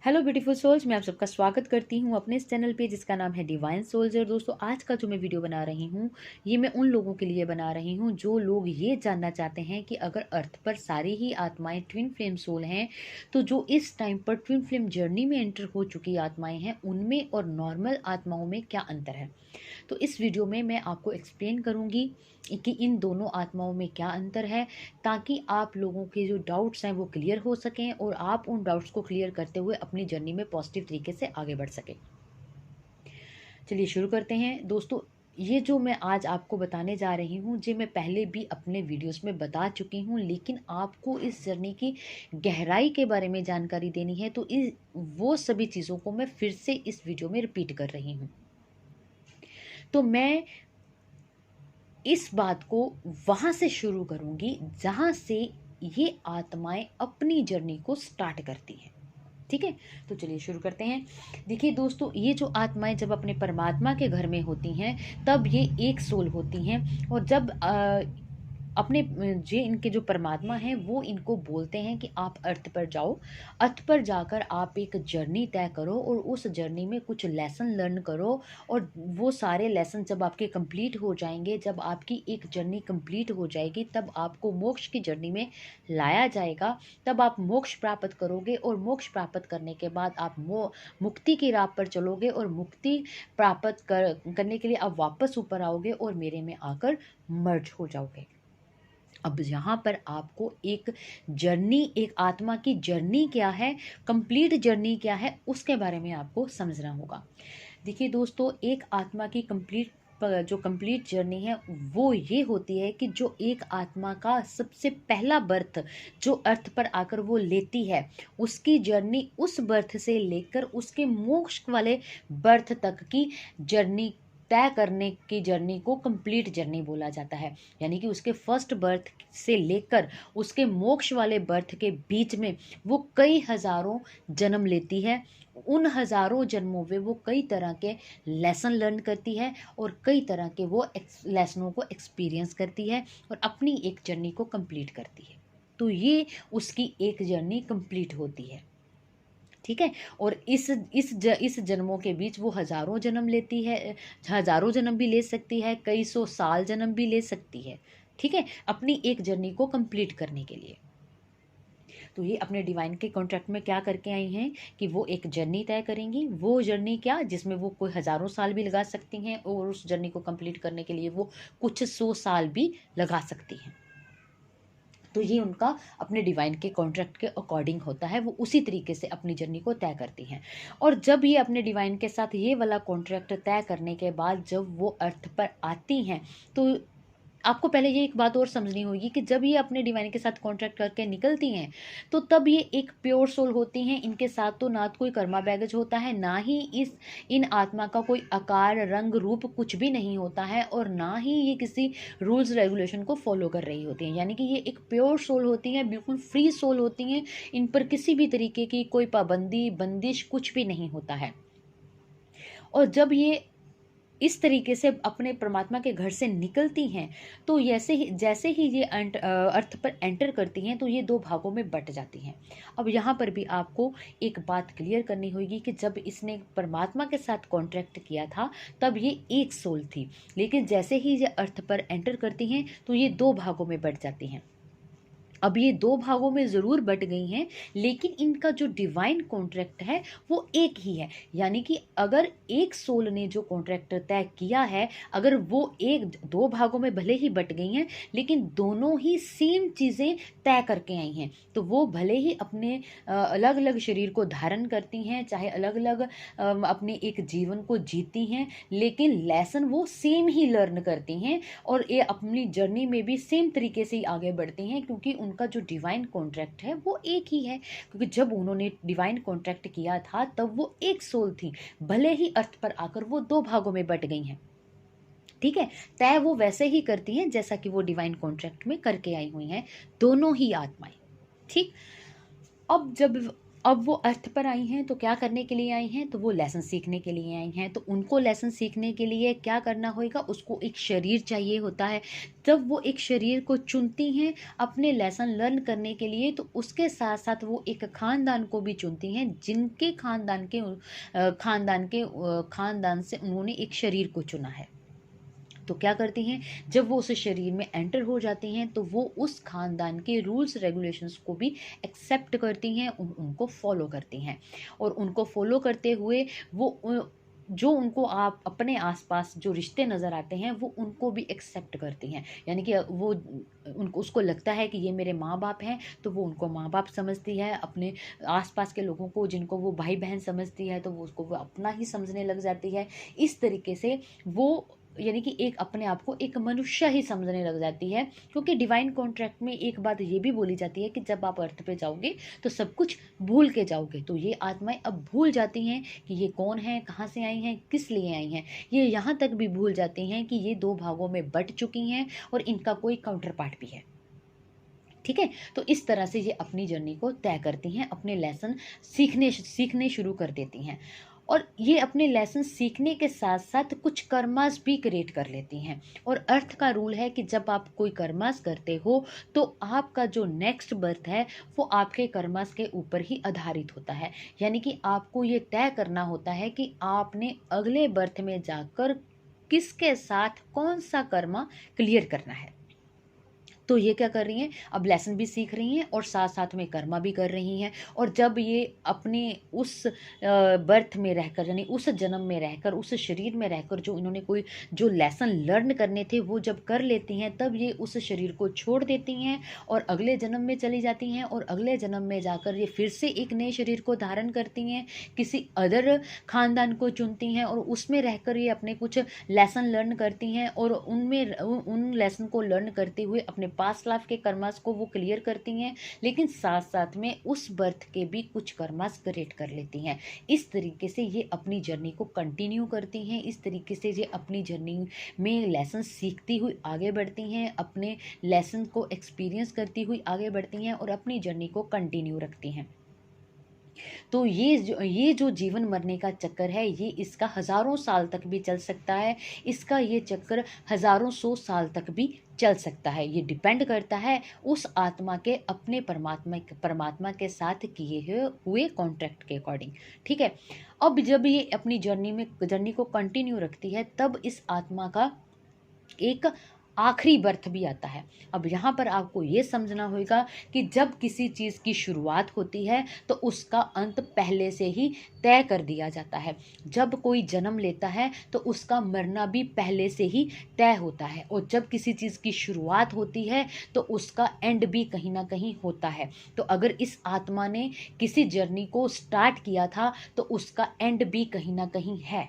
Hello beautiful souls, मैं आप सबका स्वागत करती हूँ अपने इस चैनल पे जिसका नाम है डिवाइन सोल्जर। दोस्तों, आज का जो मैं वीडियो बना रही हूँ ये मैं उन लोगों के लिए बना रही हूँ जो लोग ये जानना चाहते हैं कि अगर अर्थ पर सारी ही आत्माएं ट्विन फ्लेम सोल हैं, तो जो इस टाइम पर ट्विन फ्लेम जर्नी में एंटर हो चुकी आत्माएं हैं उनमें और नॉर्मल आत्माओं में क्या अंतर है। तो इस वीडियो में मैं आपको एक्सप्लेन करूँगी कि इन दोनों आत्माओं में क्या अंतर है, ताकि आप लोगों के जो डाउट्स हैं वो क्लियर हो सकें और आप उन डाउट्स को क्लियर करते हुए अपनी जर्नी में पॉजिटिव तरीके से आगे बढ़ सकें। चलिए शुरू करते हैं दोस्तों। ये जो मैं आज आपको बताने जा रही हूँ ये मैं पहले भी अपने वीडियोस में बता चुकी हूँ, लेकिन आपको इस जर्नी की गहराई के बारे में जानकारी देनी है तो वो सभी चीज़ों को मैं फिर से इस वीडियो में रिपीट कर रही हूँ। तो मैं इस बात को वहां से शुरू करूंगी जहां से ये आत्माएं अपनी जर्नी को स्टार्ट करती हैं। ठीक है, तो चलिए शुरू करते हैं। देखिए दोस्तों, ये जो आत्माएं जब अपने परमात्मा के घर में होती हैं तब ये एक सोल होती हैं, और जब अपने जे इनके जो परमात्मा हैं वो इनको बोलते हैं कि आप अर्थ पर जाओ, अर्थ पर जाकर आप एक जर्नी तय करो और उस जर्नी में कुछ लेसन लर्न करो। और वो सारे लेसन जब आपके कंप्लीट हो जाएंगे, जब आपकी एक जर्नी कंप्लीट हो जाएगी, तब आपको मोक्ष की जर्नी में लाया जाएगा। तब आप मोक्ष प्राप्त करोगे और मोक्ष प्राप्त करने के बाद आप मुक्ति की राह पर चलोगे और मुक्ति प्राप्त करने के लिए आप वापस ऊपर आओगे और मेरे में आकर मर्ज हो जाओगे। अब यहाँ पर आपको एक जर्नी, एक आत्मा की जर्नी क्या है, कंप्लीट जर्नी क्या है, उसके बारे में आपको समझना होगा। देखिए दोस्तों, एक आत्मा की जो कंप्लीट जर्नी है वो ये होती है कि जो एक आत्मा का सबसे पहला बर्थ जो अर्थ पर आकर वो लेती है, उसकी जर्नी उस बर्थ से लेकर उसके मोक्ष वाले बर्थ तक की जर्नी तय करने की जर्नी को कंप्लीट जर्नी बोला जाता है। यानी कि उसके फर्स्ट बर्थ से लेकर उसके मोक्ष वाले बर्थ के बीच में वो कई हजारों जन्म लेती है। उन हजारों जन्मों में वो कई तरह के लेसन लर्न करती है और कई तरह के वो लेसनों को एक्सपीरियंस करती है और अपनी एक जर्नी को कंप्लीट करती है। तो ये उसकी एक जर्नी कंप्लीट होती है। ठीक है, और इस जन्मों के बीच वो हजारों जन्म लेती है, हजारों जन्म भी ले सकती है, कई सौ साल जन्म भी ले सकती है। ठीक है, अपनी एक जर्नी को कंप्लीट करने के लिए। तो ये अपने डिवाइन के कॉन्ट्रैक्ट में क्या करके आई हैं कि वो एक जर्नी तय करेंगी। वो जर्नी क्या, जिसमें वो कोई हजारों साल भी लगा सकती हैं और उस जर्नी को कंप्लीट करने के लिए वो कुछ सौ साल भी लगा सकती हैं। तो ये उनका अपने डिवाइन के कॉन्ट्रैक्ट के अकॉर्डिंग होता है, वो उसी तरीके से अपनी जर्नी को तय करती हैं। और जब ये अपने डिवाइन के साथ ये वाला कॉन्ट्रैक्ट तय करने के बाद जब वो अर्थ पर आती हैं, तो आपको पहले ये एक बात और समझनी होगी कि जब ये अपने डिवाइन के साथ कॉन्ट्रैक्ट करके निकलती हैं तो तब ये एक प्योर सोल होती हैं। इनके साथ तो ना तो कोई कर्मा बैगेज होता है, ना ही इन आत्मा का कोई आकार रंग रूप कुछ भी नहीं होता है, और ना ही ये किसी रूल्स रेगुलेशन को फॉलो कर रही होती हैं। यानी कि ये एक प्योर सोल होती हैं, बिल्कुल फ्री सोल होती हैं। इन पर किसी भी तरीके की कोई पाबंदी बंदिश कुछ भी नहीं होता है। और जब ये इस तरीके से अपने परमात्मा के घर से निकलती हैं तो जैसे ही ये अर्थ पर एंटर करती हैं तो ये दो भागों में बट जाती हैं। अब यहाँ पर भी आपको एक बात क्लियर करनी होगी कि जब इसने परमात्मा के साथ कॉन्ट्रैक्ट किया था तब ये एक सोल थी, लेकिन जैसे ही ये अर्थ पर एंटर करती हैं तो ये दो भागों में बट जाती हैं। अब ये दो भागों में ज़रूर बट गई हैं, लेकिन इनका जो डिवाइन कॉन्ट्रैक्ट है वो एक ही है। यानी कि अगर एक सोल ने जो कॉन्ट्रैक्ट तय किया है, अगर वो एक दो भागों में भले ही बट गई हैं लेकिन दोनों ही सेम चीज़ें तय करके आई हैं, तो वो भले ही अपने अलग अलग शरीर को धारण करती हैं, चाहे अलग अलग अपने एक जीवन को जीती हैं, लेकिन लेसन वो सेम ही लर्न करती हैं और ये अपनी जर्नी में भी सेम तरीके से ही आगे बढ़ती हैं, क्योंकि उनका जो डिवाइन कॉन्ट्रैक्ट है वो एक ही है। क्योंकि जब उन्होंने डिवाइन कॉन्ट्रैक्ट किया था तब वो एक सोल थी, भले ही अर्थ पर आकर वो दो भागों में बट गई हैं। ठीक है, तय वो वैसे ही करती हैं जैसा कि वो डिवाइन कॉन्ट्रैक्ट में करके आई हुई हैं, दोनों ही आत्माएं। ठीक, अब जब अब वो अर्थ पर आई हैं, तो क्या करने के लिए आई हैं? तो वो लेसन सीखने के लिए आई हैं। तो उनको लेसन सीखने के लिए क्या करना होगा? उसको एक शरीर चाहिए होता है। जब वो एक शरीर को चुनती हैं अपने लेसन लर्न करने के लिए, तो उसके साथ साथ वो एक खानदान को भी चुनती हैं, जिनके खानदान से उन्होंने एक शरीर को चुना है। तो क्या करती हैं, जब वो उस शरीर में एंटर हो जाती हैं, तो वो उस खानदान के रूल्स रेगुलेशंस को भी एक्सेप्ट करती हैं, उनको फॉलो करती हैं। और उनको फॉलो करते हुए वो जो उनको आप अपने आसपास जो रिश्ते नज़र आते हैं, वो उनको भी एक्सेप्ट करती हैं। यानी कि वो उनको उसको लगता है कि ये मेरे माँ बाप हैं, तो वो उनको माँ बाप समझती है। अपने आसपास के लोगों को, जिनको वो भाई बहन समझती है, तो वो उसको वो अपना ही समझने लग जाती है। इस तरीके से वो यानी कि एक अपने आप को एक मनुष्य ही समझने लग जाती है। क्योंकि डिवाइन कॉन्ट्रैक्ट में एक बात ये भी बोली जाती है कि जब आप अर्थ पे जाओगे तो सब कुछ भूल के जाओगे। तो ये आत्माएं अब भूल जाती हैं कि ये कौन है, कहाँ से आई हैं, किस लिए आई हैं। ये यहाँ तक भी भूल जाती हैं कि ये 2 भागों में बट चुकी हैं और इनका कोई काउंटर पार्ट भी है। ठीक है, तो इस तरह से ये अपनी जर्नी को तय करती हैं, अपने लेसन सीखने शुरू कर देती हैं। और ये अपने लेसन सीखने के साथ साथ कुछ कर्मास भी क्रिएट कर लेती हैं। और अर्थ का रूल है कि जब आप कोई कर्मास करते हो, तो आपका जो नेक्स्ट बर्थ है वो आपके कर्मास के ऊपर ही आधारित होता है। यानी कि आपको ये तय करना होता है कि आपने अगले बर्थ में जाकर किसके साथ कौन सा कर्मा क्लियर करना है। तो ये क्या कर रही हैं, अब लेसन भी सीख रही हैं और साथ साथ में कर्मा भी कर रही हैं। और जब ये अपने उस बर्थ में रहकर, यानी उस जन्म में रहकर, उस शरीर में रहकर जो इन्होंने कोई जो लेसन लर्न करने थे वो जब कर लेती हैं, तब ये उस शरीर को छोड़ देती हैं और अगले जन्म में चली जाती हैं। और अगले जन्म में जाकर ये फिर से एक नए शरीर को धारण करती हैं, किसी अदर खानदान को चुनती हैं और उसमें रहकर ये अपने कुछ लेसन लर्न करती हैं। और उन लेसन को लर्न करते हुए अपने पास्ट लाइफ के कर्मास को वो क्लियर करती हैं, लेकिन साथ साथ में उस बर्थ के भी कुछ कर्मास क्रिएट कर लेती हैं। इस तरीके से ये अपनी जर्नी को कंटिन्यू करती हैं। इस तरीके से ये अपनी जर्नी में लेसन सीखती हुई आगे बढ़ती हैं, अपने लेसन को एक्सपीरियंस करती हुई आगे बढ़ती हैं और अपनी जर्नी को कंटिन्यू रखती हैं। तो ये जो जीवन मरने का चक्कर है, ये इसका हज़ारों साल तक भी चल सकता है। इसका ये चक्कर हज़ारों 100 साल तक भी चल सकता है। ये डिपेंड करता है उस आत्मा के अपने परमात्मा के साथ किए हुए कॉन्ट्रैक्ट के अकॉर्डिंग। ठीक है, अब जब ये अपनी जर्नी को कंटिन्यू रखती है, तब इस आत्मा का एक आखिरी बर्थ भी आता है। अब यहाँ पर आपको ये समझना होगा कि जब किसी चीज़ की शुरुआत होती है तो उसका अंत पहले से ही तय कर दिया जाता है। जब कोई जन्म लेता है तो उसका मरना भी पहले से ही तय होता है। और जब किसी चीज़ की शुरुआत होती है तो उसका एंड भी कहीं ना कहीं होता है। तो अगर इस आत्मा ने किसी जर्नी को स्टार्ट किया था तो उसका एंड भी कहीं ना कहीं है।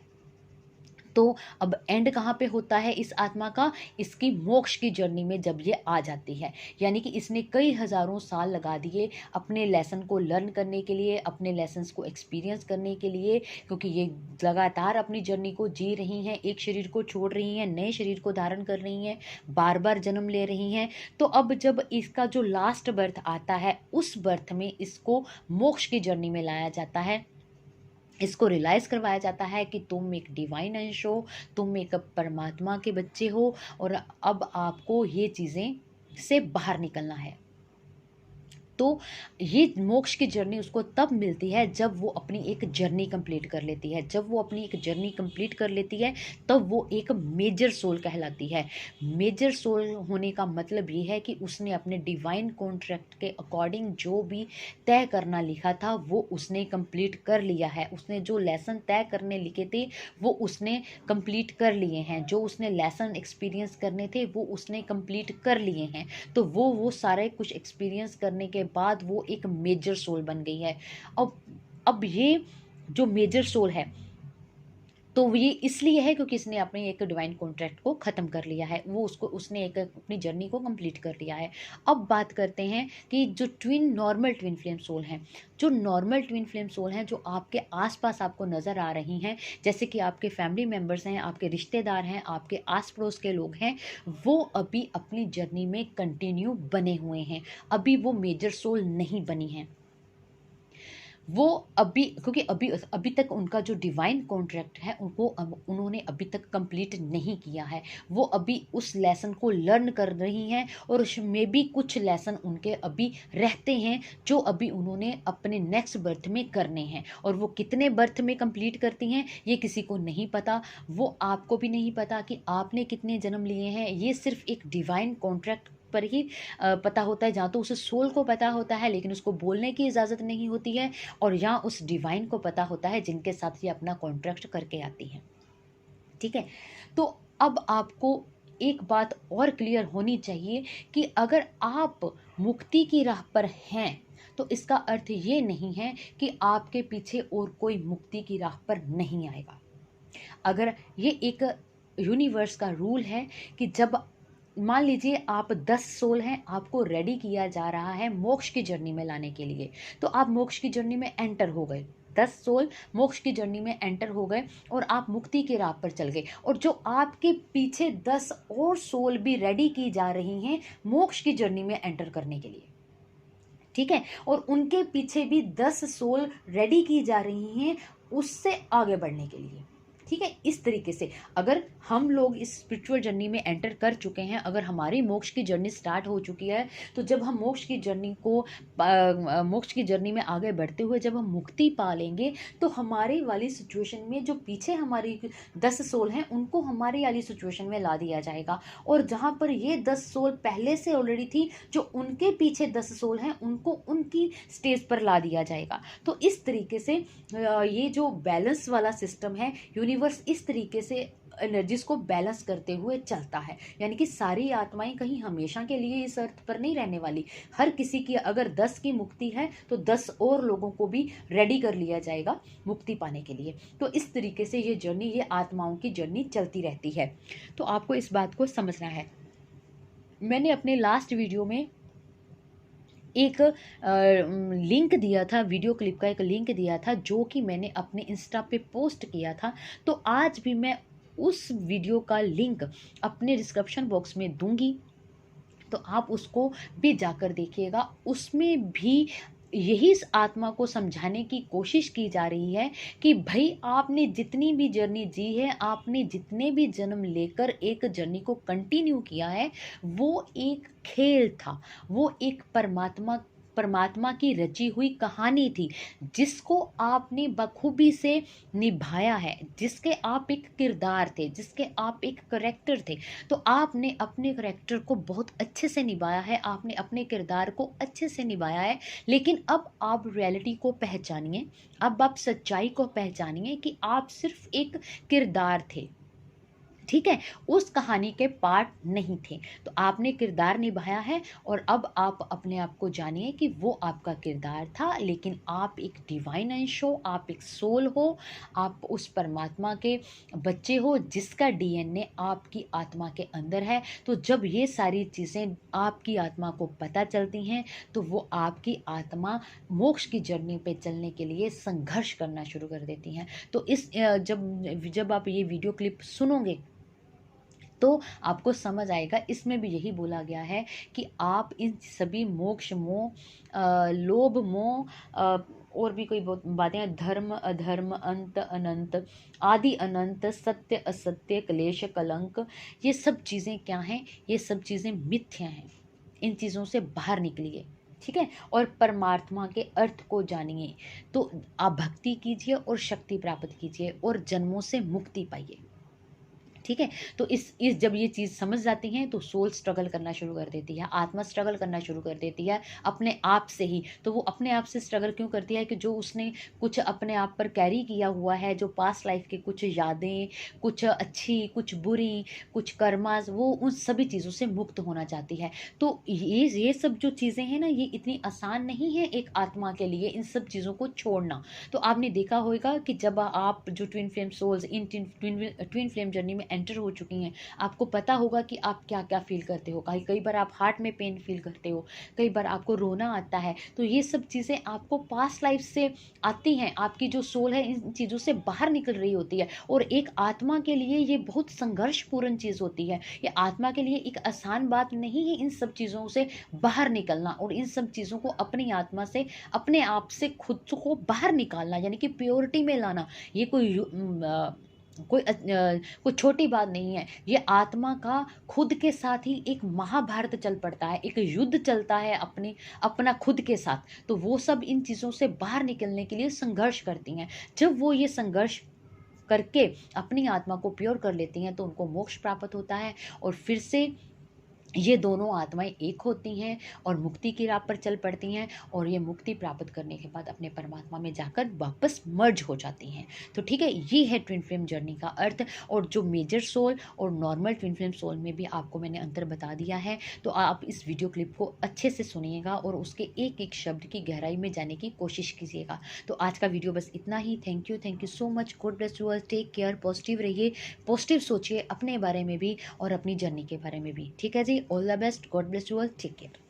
तो अब एंड कहाँ पे होता है इस आत्मा का? इसकी मोक्ष की जर्नी में जब ये आ जाती है। यानी कि इसने कई हज़ारों साल लगा दिए अपने लेसन को लर्न करने के लिए, अपने लेसन्स को एक्सपीरियंस करने के लिए, क्योंकि ये लगातार अपनी जर्नी को जी रही हैं, एक शरीर को छोड़ रही हैं, नए शरीर को धारण कर रही हैं, बार बार जन्म ले रही हैं। तो अब जब इसका जो लास्ट बर्थ आता है, उस बर्थ में इसको मोक्ष की जर्नी में लाया जाता है। इसको रियलाइज़ करवाया जाता है कि तुम एक डिवाइन अंश हो, तुम एक परमात्मा के बच्चे हो और अब आपको ये चीज़ें से बाहर निकलना है। तो ये मोक्ष की जर्नी उसको तब मिलती है जब वो अपनी एक जर्नी कंप्लीट कर लेती है। जब वो अपनी एक जर्नी कंप्लीट कर लेती है तब वो एक मेजर सोल कहलाती है। मेजर सोल होने का मतलब ये है कि उसने अपने डिवाइन कॉन्ट्रैक्ट के अकॉर्डिंग जो भी तय करना लिखा था वो उसने कंप्लीट कर लिया है। उसने जो लेसन तय करने लिखे थे वो उसने कंप्लीट कर लिए हैं। जो उसने लेसन एक्सपीरियंस करने थे वो उसने कंप्लीट कर लिए हैं। तो वो सारे कुछ एक्सपीरियंस करने के बाद वो एक मेजर सोल बन गई है। अब ये जो मेजर सोल है तो ये इसलिए है क्योंकि इसने अपने एक डिवाइन कॉन्ट्रैक्ट को ख़त्म कर लिया है। वो उसने एक अपनी जर्नी को कंप्लीट कर लिया है। अब बात करते हैं कि जो नॉर्मल ट्विन फ्लेम सोल हैं, जो नॉर्मल ट्विन फ्लेम सोल हैं, जो आपके आसपास आपको नज़र आ रही हैं, जैसे कि आपके फैमिली मेम्बर्स हैं, आपके रिश्तेदार हैं, आपके आस पड़ोस के लोग हैं, वो अभी अपनी जर्नी में कंटिन्यू बने हुए हैं। अभी वो मेजर सोल नहीं बनी हैं। वो अभी, क्योंकि अभी अभी तक उनका जो डिवाइन कॉन्ट्रैक्ट है उनको उन्होंने अभी तक कंप्लीट नहीं किया है। वो अभी उस लेसन को लर्न कर रही हैं और उसमें भी कुछ लेसन उनके अभी रहते हैं जो अभी उन्होंने अपने नेक्स्ट बर्थ में करने हैं। और वो कितने बर्थ में कंप्लीट करती हैं ये किसी को नहीं पता, वो आपको भी नहीं पता कि आपने कितने जन्म लिए हैं। ये सिर्फ एक डिवाइन कॉन्ट्रैक्ट पर ही पता होता है, जहाँ तो उस सोल को पता होता है लेकिन उसको बोलने की इजाज़त नहीं होती है, और यहाँ उस डिवाइन को पता होता है जिनके साथ ये अपना कॉन्ट्रैक्ट करके आती हैं। ठीक है, तो अब आपको एक बात और क्लियर होनी चाहिए कि अगर आप मुक्ति की राह पर हैं तो इसका अर्थ ये नहीं है कि आपके पीछे और कोई मुक्ति की राह पर नहीं आएगा। अगर ये एक यूनिवर्स का रूल है कि जब मान लीजिए आप 10 सोल हैं, आपको रेडी किया जा रहा है मोक्ष की जर्नी में लाने के लिए, तो आप मोक्ष की जर्नी में एंटर हो गए, 10 सोल मोक्ष की जर्नी में एंटर हो गए और आप मुक्ति के राह पर चल गए। और जो आपके पीछे 10 और सोल भी रेडी की जा रही हैं मोक्ष की जर्नी में एंटर करने के लिए, ठीक है, और उनके पीछे भी 10 सोल रेडी की जा रही हैं उससे आगे बढ़ने के लिए। ठीक है, इस तरीके से अगर हम लोग इस स्पिरिचुअल जर्नी में एंटर कर चुके हैं, अगर हमारी मोक्ष की जर्नी स्टार्ट हो चुकी है, तो जब हम मोक्ष की जर्नी को मोक्ष की जर्नी में आगे बढ़ते हुए जब हम मुक्ति पा लेंगे, तो हमारी वाली सिचुएशन में जो पीछे हमारी 10 सोल हैं उनको हमारी वाली सिचुएशन में ला दिया जाएगा। और जहाँ पर ये 10 सोल पहले से ऑलरेडी थी, जो उनके पीछे 10 सोल हैं उनको उनकी स्टेज पर ला दिया जाएगा। तो इस तरीके से ये जो बैलेंस वाला सिस्टम है, यूनिवर्स इस तरीके से एनर्जीज को बैलेंस करते हुए चलता है। यानी कि सारी आत्माएं कहीं हमेशा के लिए इस अर्थ पर नहीं रहने वाली। हर किसी की अगर 10 की मुक्ति है तो 10 और लोगों को भी रेडी कर लिया जाएगा मुक्ति पाने के लिए। तो इस तरीके से ये जर्नी, ये आत्माओं की जर्नी चलती रहती है। तो आपको इस बात को समझना है। मैंने अपने लास्ट वीडियो में एक लिंक दिया था, वीडियो क्लिप का एक लिंक दिया था जो कि मैंने अपने इंस्टा पे पोस्ट किया था। तो आज भी मैं उस वीडियो का लिंक अपने डिस्क्रिप्शन बॉक्स में दूंगी, तो आप उसको भी जाकर देखिएगा। उसमें भी यही इस आत्मा को समझाने की कोशिश की जा रही है कि भाई आपने जितनी भी जर्नी जी है, आपने जितने भी जन्म लेकर एक जर्नी को कंटिन्यू किया है, वो एक खेल था, वो एक परमात्मा की रची हुई कहानी थी जिसको आपने बखूबी से निभाया है, जिसके आप एक किरदार थे, जिसके आप एक करेक्टर थे। तो आपने अपने करेक्टर को बहुत अच्छे से निभाया है, आपने अपने किरदार को अच्छे से निभाया है। लेकिन अब आप रियलिटी को पहचानिए, अब आप सच्चाई को पहचानिए कि आप सिर्फ एक किरदार थे। ठीक है, उस कहानी के पार्ट नहीं थे। तो आपने किरदार निभाया है और अब आप अपने आप को जानिए कि वो आपका किरदार था, लेकिन आप एक डिवाइन अंश हो, आप एक सोल हो, आप उस परमात्मा के बच्चे हो जिसका डीएनए आपकी आत्मा के अंदर है। तो जब ये सारी चीज़ें आपकी आत्मा को पता चलती हैं तो वो आपकी आत्मा मोक्ष की जर्नी पे चलने के लिए संघर्ष करना शुरू कर देती हैं। तो इस जब आप ये वीडियो क्लिप सुनोगे तो आपको समझ आएगा। इसमें भी यही बोला गया है कि आप इन सभी मोक्ष, मोह, लोभ, मोह, और भी कोई बातें हैं, धर्म, अधर्म, अंत, अनंत, आदि, अनंत, सत्य, असत्य, क्लेश, कलंक, ये सब चीज़ें क्या हैं? ये सब चीज़ें मिथ्या हैं। इन चीज़ों से बाहर निकलिए, ठीक है, और परमात्मा के अर्थ को जानिए। तो आप भक्ति कीजिए और शक्ति प्राप्त कीजिए और जन्मों से मुक्ति पाइए। ठीक है, तो इस जब ये चीज़ समझ जाती हैं तो सोल स्ट्रगल करना शुरू कर देती है, आत्मा स्ट्रगल करना शुरू कर देती है अपने आप से ही। तो वो अपने आप से स्ट्रगल क्यों करती है? कि जो उसने कुछ अपने आप पर कैरी किया हुआ है, जो पास्ट लाइफ की कुछ यादें, कुछ अच्छी, कुछ बुरी, कुछ कर्मास, वो उन सभी चीज़ों से मुक्त होना चाहती है। तो ये सब जो चीज़ें हैं ना, ये इतनी आसान नहीं है एक आत्मा के लिए इन सब चीज़ों को छोड़ना। तो आपने देखा होगा कि जब आप जो ट्विन फ्लेम सोल्स इन ट्विन फ्लेम जर्नी में एंटर हो चुकी हैं, आपको पता होगा कि आप क्या क्या फील करते हो। कई बार आप हार्ट में पेन फील करते हो, कई बार आपको रोना आता है। तो ये सब चीज़ें आपको पास्ट लाइफ से आती हैं, आपकी जो सोल है इन चीज़ों से बाहर निकल रही होती है। और एक आत्मा के लिए ये बहुत संघर्षपूर्ण चीज़ होती है। ये आत्मा के लिए एक आसान बात नहीं है इन सब चीज़ों से बाहर निकलना, और इन सब चीज़ों को अपनी आत्मा से, अपने आप से खुद को बाहर निकालना, यानी कि प्योरिटी में लाना। ये कोई छोटी बात नहीं है। ये आत्मा का खुद के साथ ही एक महाभारत चल पड़ता है, एक युद्ध चलता है अपना खुद के साथ। तो वो सब इन चीज़ों से बाहर निकलने के लिए संघर्ष करती हैं। जब वो ये संघर्ष करके अपनी आत्मा को प्योर कर लेती हैं तो उनको मोक्ष प्राप्त होता है, और फिर से ये दोनों आत्माएं एक होती हैं और मुक्ति की राह पर चल पड़ती हैं, और ये मुक्ति प्राप्त करने के बाद अपने परमात्मा में जाकर वापस मर्ज हो जाती हैं। तो ठीक है, ये है ट्विन फ्लेम जर्नी का अर्थ। और जो मेजर सोल और नॉर्मल ट्विन फ्लेम सोल में भी आपको मैंने अंतर बता दिया है। तो आप इस वीडियो क्लिप को अच्छे से सुनिएगा और उसके एक एक शब्द की गहराई में जाने की कोशिश कीजिएगा। तो आज का वीडियो बस इतना ही। Thank you so much. God bless you all. Take care. Positive रहिए, पॉजिटिव सोचिए अपने बारे में भी और अपनी जर्नी के बारे में भी। ठीक है जी, all the best. God bless you all. Take care.